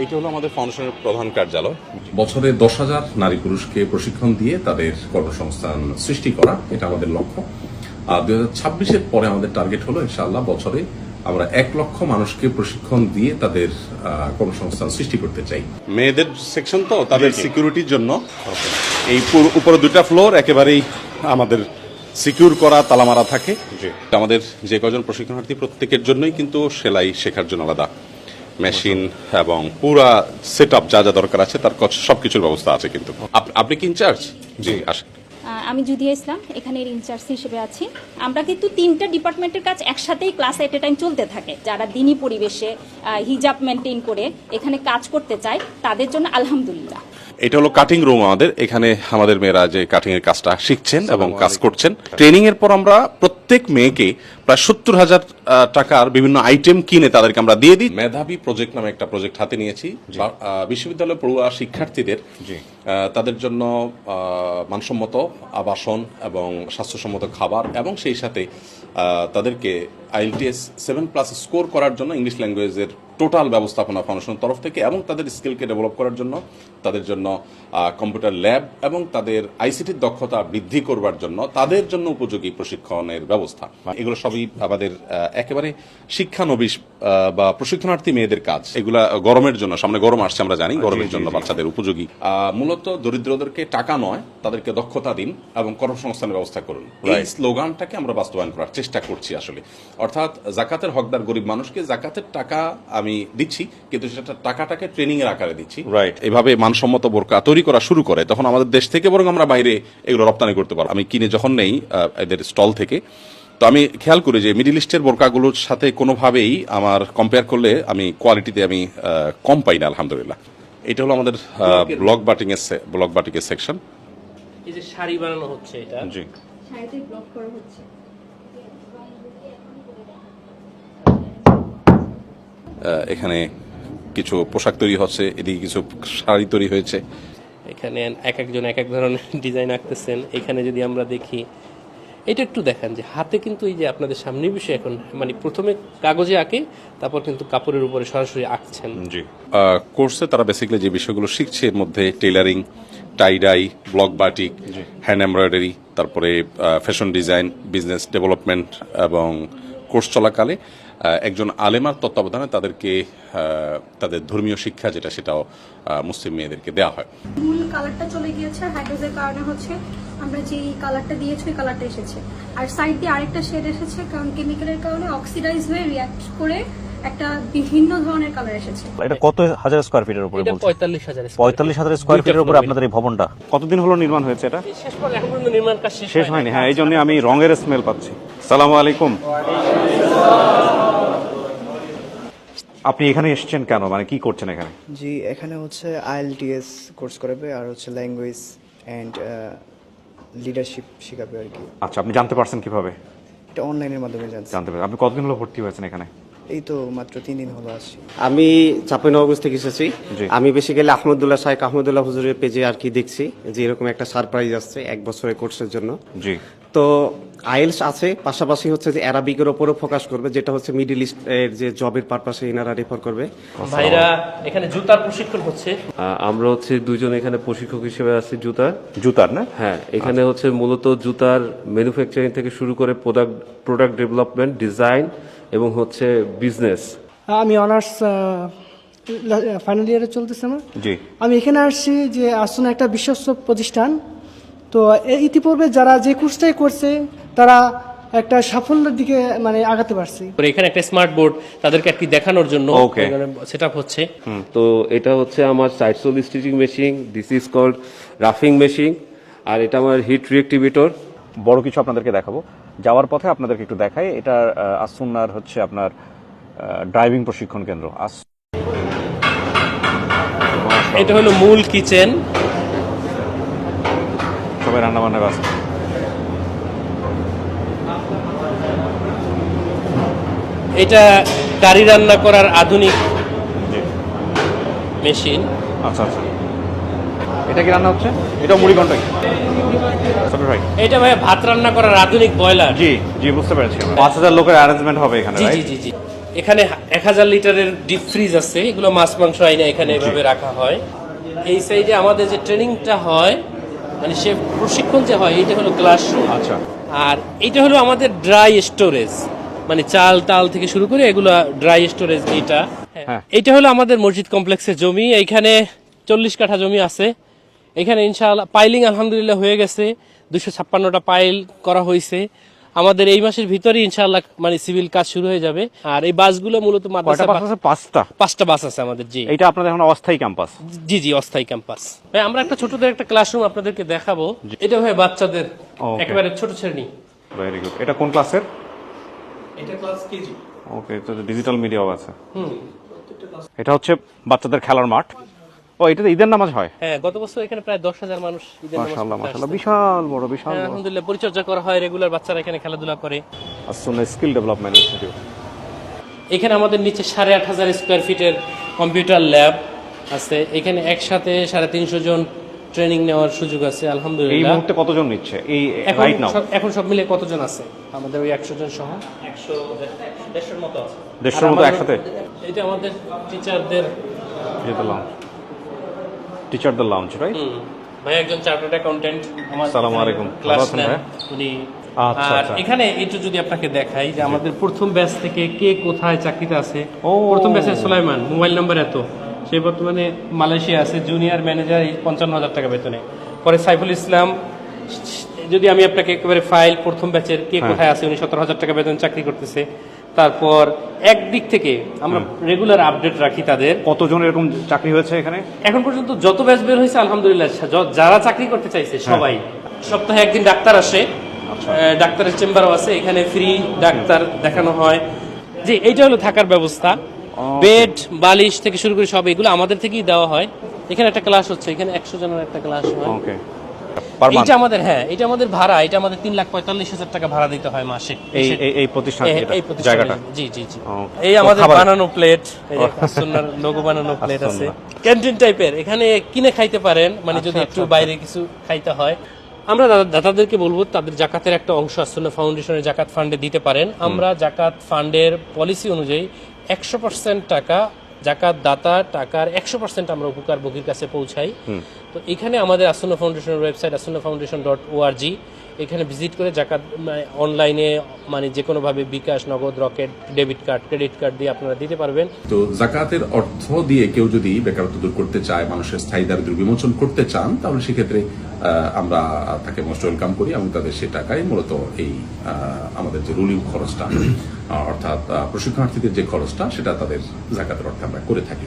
এটা হলো আমাদের ফাউন্ডেশনের প্রধান কার্যালয়। বছরে 10,000 নারী পুরুষকে প্রশিক্ষণ দিয়ে তাদের কর্মসংস্থান সৃষ্টি করা, এটা আমাদের লক্ষ্য। 2026-এর পরে আমাদের টার্গেট হলো ইনশাআল্লাহ বছরে আমরা 1 লক্ষ মানুষকে প্রশিক্ষণ দিয়ে তাদের কর্মসংস্থান সৃষ্টি করতে চাই। মেয়েদের সেকশন তো তাদের সিকিউরিটির জন্য এই উপরে 2টা ফ্লোর একেবারেই আমাদের সিকিউর করা, তালা মারা থাকে। আমাদের যে কজন প্রশিক্ষণার্থী প্রত্যেকের জন্যই কিন্তু সেলাই শেখার জন্য আলাদা মেশিন এবং পুরা সেট আপ যা যা দরকার আছে তার সবকিছুর ব্যবস্থা আছে। কিন্তু আপনি কি ইনচার্জ? জি আসেন। আমি জুদিয়া ইসলাম, এখানের ইনচার্জ হিসেবে আছি। আমরা কিন্তু 3টা ডিপার্টমেন্টের কাজ একসাথেই ক্লাস এট এ টাইম চলতে থাকে। যারা দিনী পরিবেশে হিজাব মেনটেন করে এখানে কাজ করতে চায় তাদের জন্য আলহামদুলিল্লাহ। এটা হলো কাটিং রুম আমাদের। এখানে আমাদের মেয়েরা যে কাটিং এর কাজটা শিখছেন এবং কাজ করছেন। ট্রেনিং এর পর আমরা প্রত্যেক মেয়েকে প্রায় 70,000 টাকার বিভিন্ন আইটেম কিনে তাদেরকে আমরা দিয়ে দিই। মেধাবী প্রজেক্ট নামে একটা প্রজেক্ট হাতে নিয়েছি বিশ্ববিদ্যালয়ে পড়ুয়া শিক্ষার্থীদের তাদের জন্য মানসম্মত আবাসন এবং স্বাস্থ্যসম্মত খাবার এবং সেই সাথে তাদেরকে IELTS 7+ স্কোর করার জন্য ইংলিশ ল্যাঙ্গুয়েজের টোটাল ব্যবস্থাপনা ফাউন্ডেশনের তরফ থেকে এবং তাদের স্কিলকে ডেভেলপ করার জন্য তাদের জন্য কম্পিউটার ল্যাব এবং তাদের আইসিটির দক্ষতা বৃদ্ধি করবার জন্য তাদের জন্য উপযোগী প্রশিক্ষণের ব্যবস্থা। এগুলো সবই আমাদের একেবারে শিক্ষানবিশ বা প্রশিক্ষণার্থী মেয়েদের কাজ। এগুলা গরমের জন্য, সামনে গরম আসছে আমরা জানি, গরমের জন্য বাচ্চাদের উপযোগী। মূলত দরিদ্রদেরকে টাকা নয়, তাদেরকে দক্ষতা দিন এবং কর্মসংস্থানের ব্যবস্থা করুন। এই স্লোগানটাকে আমরা বাস্তবায়ন করার চেষ্টা করছি আসলে। অর্থাৎ জাকাতের হকদার গরিব মানুষকে জাকাতের টাকা আমি দিচ্ছি, কিন্তু সেটা টাকাটাকে ট্রেনিং এর আকারে দিচ্ছি। রাইট। এভাবে মানসম্মত বোরকা তৈরি করা শুরু করে তখন আমাদের দেশ থেকে বরং আমরা বাইরে এগুলো রপ্তানি করতে পারবো। আমি কিনে যখন নেই এদের স্টল থেকে, তো আমি খেয়াল করি যে মিডল ইস্টের বোরকাগুলোর সাথে কোনোভাবেই আমার কম্পেয়ার করলে আমি কোয়ালিটিতে আমি কম পাই না আলহামদুলিল্লাহ। এটা হলো আমাদের ব্লক বাটিং এর সেকশন। এই যে শাড়ি বানানো হচ্ছে, এটা জি শাড়িতে ব্লক করা হচ্ছে। এখানে কিছু পোশাক তৈরি হচ্ছে, এদিকে কিছু শাড়ি তৈরি হয়েছে। এখানে এক একজন এক এক ধরনের ডিজাইন আঁকতেছেন। এখানে যদি আমরা দেখি, এটা একটু দেখান যে হাতে কিন্তু এই যে আপনাদের সামনে বিষয় এখন মানে প্রথমে কাগজে আঁকে, তারপর কিন্তু কাপড়ের উপরে সরাসরি আঁকছেন। জি কোর্সে তারা বেসিক্যালি যে বিষয়গুলো শিখছে এর মধ্যে tailoring, tie-dye, block batik, hand embroidery, তারপরে ফ্যাশন ডিজাইন, বিজনেস ডেভেলপমেন্ট এবং কোর্স চলাকালে একজন আলেমার তত্ত্বাবধানে তাদেরকে তাদের ধর্মীয় শিক্ষা যেটা সেটাও মুসলিম মেয়েদেরকে দেওয়া হয়। মূল কালারটা চলে গিয়েছে, হাইড্রোজের কারণে হচ্ছে আমরা যে কালারটা দিয়েছি ওই কালারটা এসেছে। আর সাইড দিয়ে আরেকটা শেড এসেছে, কারণ কেমিক্যালের কারণে অক্সিডাইজ হয়ে রিঅ্যাক্ট করে একটা বিভিন্ন ধরনের কালার এসেছে। এটা কত হাজার স্কয়ার ফিটের উপরে? 45,000 স্কয়ার ফিটের উপরে আপনাদের এই ভবনটা। কতদিন হলো নির্মাণ হয়েছে এটা? শেষ পর্যন্ত এখন পর্যন্ত নির্মাণ কাজ শেষ হয়নি। হ্যাঁ, এই জন্য আমি রঙের স্মেল পাচ্ছি। সালামু আলাইকুম। আপনি এখানে এসেছেন কেন, মানে কি করছেন এখানে? জি, এখানে হচ্ছে IELTS কোর্স করাবে আর হচ্ছে ল্যাঙ্গুয়েজ এন্ড লিডারশিপ শেখাবে আর কি। আচ্ছা, আপনি জানতে পারছেন কিভাবে? এটা অনলাইনের মাধ্যমে জানতে পারছেন। আপনি কতদিন হলো ভর্তি হয়েছেন এখানে? এই তো মাত্র 3 দিন হলো আসছি। আমি চাঁপাইনবাবগঞ্জ থেকে এসেছি। জি। আমি বেসিক্যালি শাইখ আহমদুল্লাহ হুজুরের পেজে আর কি দেখছি যে এরকম একটা সারপ্রাইজ আসছে 1 বছরের কোর্সের জন্য। জি। তো আইএলস আছে, পাশাপাশি হচ্ছে যে অ্যারাবিকের ওপরও ফোকাস করবে, যেটা হচ্ছে মিডল ইস্ট এর যে জবের পারপাসে এনারা রেফার করবে। ভাইরা এখানে জুতার প্রশিক্ষণ হচ্ছে। আমরা হচ্ছে দুইজন এখানে প্রশিক্ষক হিসেবে আছি জুতার না? হ্যাঁ, এখানে হচ্ছে মূলত জুতার ম্যানুফ্যাকচারিং থেকে শুরু করে প্রোডাক্ট ডেভেলপমেন্ট, ডিজাইন এবং হচ্ছে বিজনেস। আমি অনার্স ফাইনাল ইয়ারে চলতেছে আমার। জি। আমি এখানে আসছি যে আসলে একটা বিশ্বস্ত প্রতিষ্ঠান, তো ইতিপূর্বে যারা যে কোর্সটাই করছে তারা একটা সাফল্যের দিকে মানে আগাতে পারছে। এখানে একটা স্মার্ট বোর্ড তাদেরকে আর কি দেখানোর জন্য সেটআপ হচ্ছে। তো এটা হচ্ছে আমার side sole stitching machine, this is called রাফিং মেশিন, আর এটা আমার হিট রিঅ্যাক্টিভেটর। বড় কিছু আপনাদেরকে দেখাবো, যাওয়ার পথে আপনাদেরকে একটু দেখাই। এটা আসুন্নার হচ্ছে আপনার ড্রাইভিং প্রশিক্ষণ কেন্দ্র। এটা হলো মূল কিচেন, সবাই রান্না বান্না ব্যস্ত। এটা কারি রান্না করার আধুনিক মেশিন। আচ্ছা আচ্ছা, এটা কি রান্না হচ্ছে? এটা মুড়ি ঘন্টা কি? এটা ভাই ভাত রান্না করার আধুনিক বয়লার। জি জি, বুঝতে পেরেছি। 5,000 লোকের অ্যারেঞ্জমেন্ট হবে এখানে। জি জি জি জি। এখানে 1000 লিটারের ডিপ ফ্রিজ আছে, এগুলো মাছ মাংস আইনা এখানে এভাবে রাখা হয়। এই সাইডে আমাদের যে ট্রেনিংটা হয়, মানে সে প্রশিক্ষণ যে হয়, এটা হলো ক্লাসরুম। আচ্ছা। আর এটা হলো আমাদের ড্রাই স্টোরেজ, মানে চাল টাল থেকে শুরু করে এগুলো ড্রাই স্টোরেজ। এটা হলো আমাদের মসজিদ কমপ্লেক্সের জমি। এইখানে 40 কাঠা জমি আছে। এখানে ইনশাআল্লাহ পাইলিং আলহামদুলিল্লাহ হয়ে গেছে, 256টা পাইল করা হয়েছে। আমাদের এই মাসের ভিতরে ইনশাআল্লাহ মানে সিভিল কাজ শুরু হয়ে যাবে। আর এই বাসগুলো মূলত মাদ্রাসা বাস আছে? 5টা বাস আছে আমাদের। জি, এটা আপনাদের এখন অস্থায়ী ক্যাম্পাস? জি জি, অস্থায়ী ক্যাম্পাস। ভাই আমরা একটা ছোটদের একটা ক্লাসরুম আপনাদেরকে দেখাবো। এটা ভাই বাচ্চাদের একেবারে ছোট শ্রেণী। Very good. এটা কোন ক্লাসের? এটা ক্লাস কেজি। ওকে, তো ডিজিটাল মিডিয়াও আছে। এটা হচ্ছে বাচ্চাদের খেলার মাঠ। ও, এটাতে ঈদের নামাজ হয়? হ্যাঁ, গত বছর এখানে প্রায় 10,000 মানুষ ঈদের নামাজ মাশাআল্লাহ পড়তে মাশাআল্লাহ, আসছে। বিশাল বড়, বিশাল হ্যাঁ, বড়। আলহামদুলিল্লাহ পরিচর্যা করা হয়, রেগুলার বাচ্চারা এখানে খেলাধুলা করে। আসুন স্কিল ডেভেলপমেন্ট ইনস্টিটিউট। এখানে আমাদের নিচে 8,500 স্কয়ার ফিটের কম্পিউটার ল্যাব আছে। এখানে একসাথে 350 জন ট্রেনিং নেওয়ার সুযোগ আছে এই আলহামদুলিল্লাহ। মুহূর্তে কতজন নিচ্ছে এই এখন রাইট নাও? এখন সব মিলে কতজন আছে আমাদের? ওই 100 জন সহ 150 মতো আছে। 150 মতো একসাথে? এটা আমাদের টিচারদের টিচারদের লাউঞ্জ, রাইট? ভাই একজন চার্টার্ড অ্যাকাউন্টেন্ট আমার আসসালামু আলাইকুম। ক্লাস ভালো আছেন নেন ভাই? উনি। আচ্ছা, আর আচ্ছা। এখানে একটু যদি আপনাকে দেখাই যে আমাদের প্রথম ব্যাচ থেকে কে কোথায় চাকরিতে আছে। ও। প্রথম ব্যাচের সুলাইমান, মোবাইল নাম্বার এত, সে বর্তমানে মালয়েশিয়া আছে, জুনিয়র ম্যানেজার, 55,000 টাকা বেতনে। পরে সাইফুল ইসলাম, যদি আমি আপনাকে একেবারে ফাইল প্রথম ব্যাচের কে কোথায় আছে, উনি 17,000 টাকা বেতন চাকরি করতেছে। তারপর একদিক থেকে আমরা রেগুলার আপডেট রাখি তাদের। কতজন এরকম চাকরি হয়েছে এখানে এখন পর্যন্ত যত ব্যাচ বের হয়েছে আলহামদুলিল্লাহ যারা চাকরি করতে চাইছে সবাই। সপ্তাহে একদিন ডাক্তার আসে, ডাক্তারের চেম্বারও আছে, এখানে ফ্রি ডাক্তার দেখানো হয়। যে এইটা হলো থাকার ব্যবস্থা, বেড বালিশ থেকে শুরু করে সব এগুলো আমাদের থেকেই দেওয়া হয়। এখানে একটা ক্লাস হচ্ছে, এখানে 100 জনের একটা ক্লাস হয়। ওকে। এটা আমাদের, হ্যাঁ এটা আমাদের ভাড়া, এটা আমাদের 3,45,000 টাকা ভাড়া দিতে হয় মাসে এই প্রতিষ্ঠান, এই প্রতিষ্ঠানে। জায়গাটা? জি জি জি। Okay. এই আমাদের খাবার? বানানো প্লেট, এই যে সুন্নাহর লোগো বানানো প্লেট আছে। ক্যান্টিন টাইপের, এখানে কিনে খাইতে পারেন, মানে যদি একটু বাইরে কিছু খাইতে হয়। আমরা দাতাদেরকে বলবো তাদের জাকাতের একটা অংশ সুন্নাহ ফাউন্ডেশনের জাকাত ফান্ডে দিতে পারেন। আমরা জাকাত ফান্ডের পলিসি অনুযায়ী 100% টাকা জাকাত দাতা টাকার 100% আমরা উপকার ভোগীর কাছে পৌঁছাই। তো এখানে আমাদের সুন্নাহ ফাউন্ডেশনের ওয়েবসাইট sunnahfoundation.org, এখানে ভিজিট করে জাকাত অনলাইনে মানে যে কোনো ভাবে বিকাশ, নগদ, rocket, debit card, credit card দিয়ে আপনারা দিতে পারবেন। তো জাকাতের অর্থ দিয়ে কেউ যদি বেকারত্ব দূর করতে চায়, মানুষের স্থায়ী দারিদ্র্য বিমোচন করতে চান, তাহলে সেক্ষেত্রে আমরা তাকে মোস্ট ওয়েলকাম করি এবং তাদের সে টাকায় মূলত এই আমাদের যে রুলিং খরচটা, অর্থাৎ প্রশিক্ষণার্থীদের যে খরচটা, সেটা তাদের জাকাতের অর্থে আমরা করে থাকি।